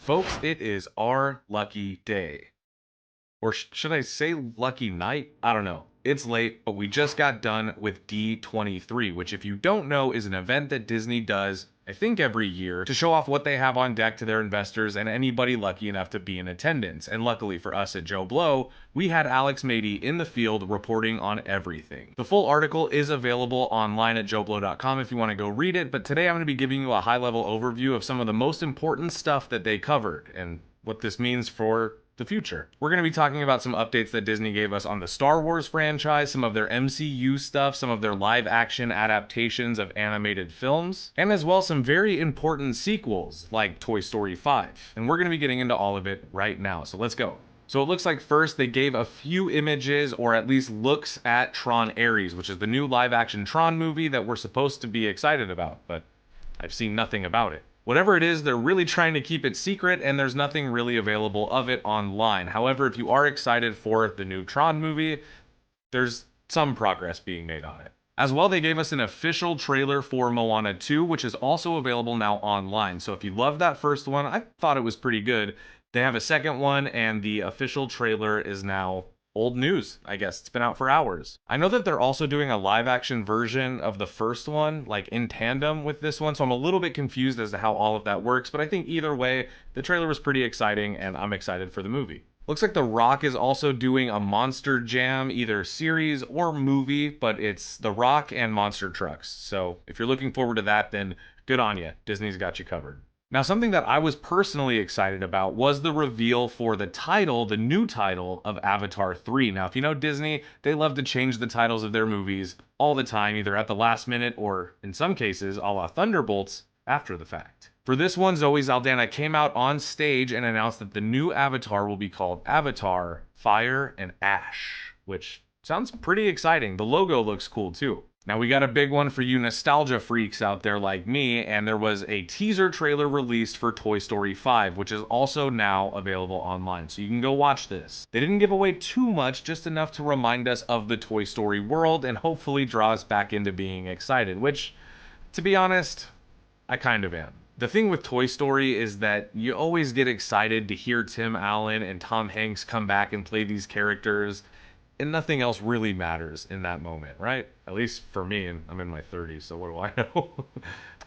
Folks, it is our lucky day. Or should I say lucky night? I don't know. It's late, but we just got done with D23, which if you don't know is an event that Disney does, I think every year, to show off what they have on deck to their investors and anybody lucky enough to be in attendance. And luckily for us at JoBlo, we had Alex Mady in the field reporting on everything. The full article is available online at joblo.com if you want to go read it, but today I'm going to be giving you a high-level overview of some of the most important stuff that they covered and what this means for the future. We're going to be talking about some updates that Disney gave us on the Star Wars franchise, some of their MCU stuff, some of their live action adaptations of animated films, and as well some very important sequels like Toy Story 5. And we're going to be getting into all of it right now, so let's go. So it looks like first they gave a few images or at least looks at Tron Ares, which is the new live action Tron movie that we're supposed to be excited about, but I've seen nothing about it. Whatever it is, they're really trying to keep it secret, and there's nothing really available of it online. However, if you are excited for the new Tron movie, there's some progress being made on it. As well, they gave us an official trailer for Moana 2, which is also available now online. So if you loved that first one, I thought it was pretty good. They have a second one, and the official trailer is now old news, I guess. It's been out for hours. I know that they're also doing a live action version of the first one, like in tandem with this one, so I'm a little bit confused as to how all of that works, but I think either way, the trailer was pretty exciting, and I'm excited for the movie. Looks like The Rock is also doing a Monster Jam, either series or movie, but it's The Rock and monster trucks. So if you're looking forward to that, then good on you. Disney's got you covered. Now, something that I was personally excited about was the reveal for the title, the new title of Avatar 3. Now, if you know Disney, they love to change the titles of their movies all the time, either at the last minute or, in some cases, a la Thunderbolts, after the fact. For this one, Zoe Saldana came out on stage and announced that the new Avatar will be called Avatar Fire and Ash, which sounds pretty exciting. The logo looks cool, too. Now we got a big one for you nostalgia freaks out there like me, and there was a teaser trailer released for Toy Story 5, which is also now available online, so you can go watch this. They didn't give away too much, just enough to remind us of the Toy Story world and hopefully draw us back into being excited, which, to be honest, I kind of am. The thing with Toy Story is that you always get excited to hear Tim Allen and Tom Hanks come back and play these characters, and nothing else really matters in that moment, right? At least for me, and I'm in my 30s, so what do I know?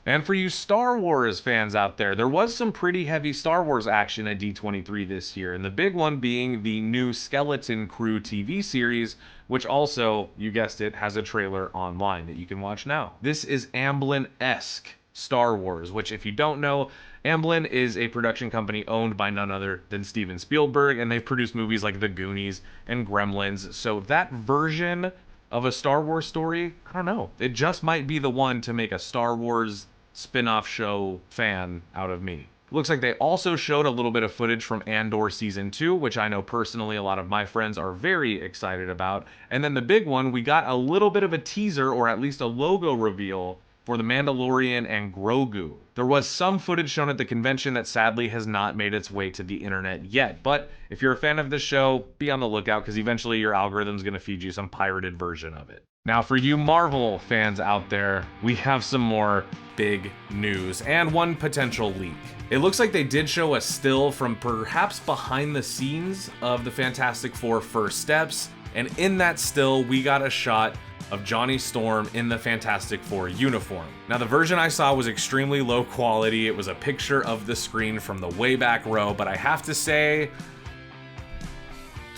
And for you Star Wars fans out there, there was some pretty heavy Star Wars action at D23 this year, and the big one being the new Skeleton Crew TV series, which also, you guessed it, has a trailer online that you can watch now. This is Amblin-esque Star Wars, which if you don't know, Amblin is a production company owned by none other than Steven Spielberg, and they've produced movies like The Goonies and Gremlins, so that version of a Star Wars story, I don't know, it just might be the one to make a Star Wars spin-off show fan out of me. Looks like they also showed a little bit of footage from Andor Season 2, which I know personally a lot of my friends are very excited about, and then the big one, we got a little bit of a teaser, or at least a logo reveal, for the Mandalorian and Grogu. There was some footage shown at the convention that sadly has not made its way to the internet yet, but if you're a fan of the show, be on the lookout because eventually your algorithm's gonna feed you some pirated version of it. Now for you Marvel fans out there, we have some more big news and one potential leak. It looks like they did show a still from perhaps behind the scenes of the Fantastic Four First Steps, and in that still we got a shot of Johnny Storm in the Fantastic Four uniform. Now the version I saw was extremely low quality. It was a picture of the screen from the way back row, but I have to say,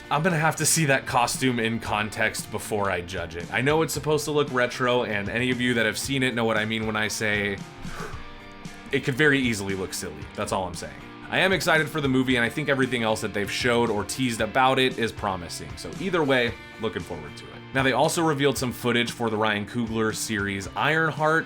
I'm gonna have to see that costume in context before I judge it. I know it's supposed to look retro, and any of you that have seen it know what I mean when I say it could very easily look silly. That's all I'm saying. I am excited for the movie, and I think everything else that they've showed or teased about it is promising. So either way, looking forward to it. Now they also revealed some footage for the Ryan Coogler series Ironheart,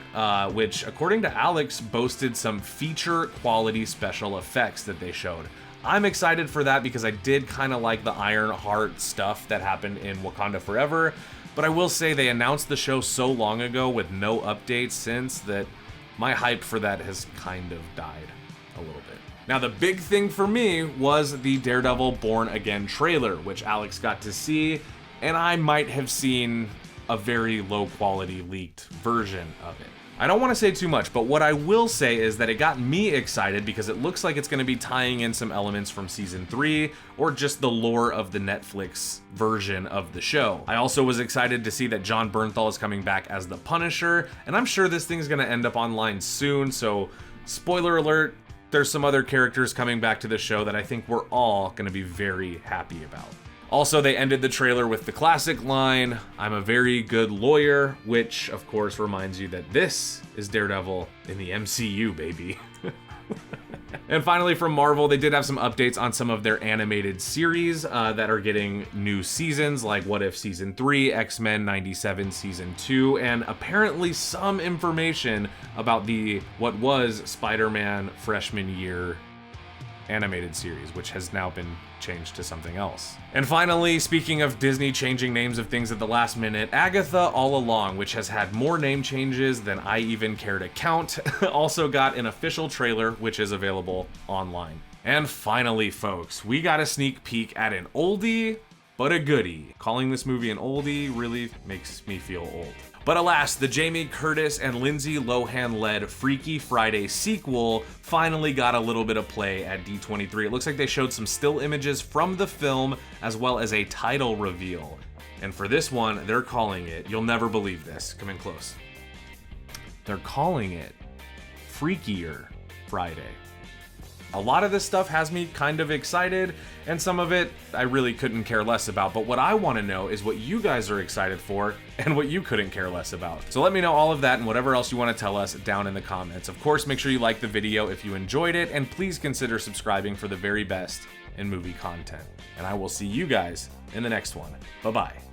which according to Alex boasted some feature quality special effects that they showed. I'm excited for that because I did kind of like the Ironheart stuff that happened in Wakanda Forever, but I will say they announced the show so long ago with no updates since that my hype for that has kind of died a little bit. Now the big thing for me was the Daredevil Born Again trailer, which Alex got to see, and I might have seen a very low quality leaked version of it. I don't want to say too much, but what I will say is that it got me excited because it looks like it's going to be tying in some elements from season 3 or just the lore of the Netflix version of the show. I also was excited to see that Jon Bernthal is coming back as the Punisher, and I'm sure this thing's going to end up online soon, so spoiler alert, there's some other characters coming back to the show that I think we're all going to be very happy about. Also, they ended the trailer with the classic line, "I'm a very good lawyer," which of course reminds you that this is Daredevil in the MCU, baby. And finally, from Marvel, they did have some updates on some of their animated series that are getting new seasons, like What If Season 3, X-Men 97 Season 2, and apparently some information about the what was Spider-Man Freshman Year animated series, which has now been changed to something else. And finally, speaking of Disney changing names of things at the last minute, Agatha All Along, which has had more name changes than I even care to count, also got an official trailer, which is available online. And finally, folks, we got a sneak peek at an oldie, but a goodie. Calling this movie an oldie really makes me feel old. But alas, the Jamie Curtis and Lindsay Lohan-led Freaky Friday sequel finally got a little bit of play at D23. It looks like they showed some still images from the film as well as a title reveal. And for this one, they're calling it, you'll never believe this, come in close. They're calling it Freakier Friday. A lot of this stuff has me kind of excited, and some of it I really couldn't care less about, but what I want to know is what you guys are excited for and what you couldn't care less about. So let me know all of that and whatever else you want to tell us down in the comments. Of course, make sure you like the video if you enjoyed it, and please consider subscribing for the very best in movie content. And I will see you guys in the next one. Bye-bye.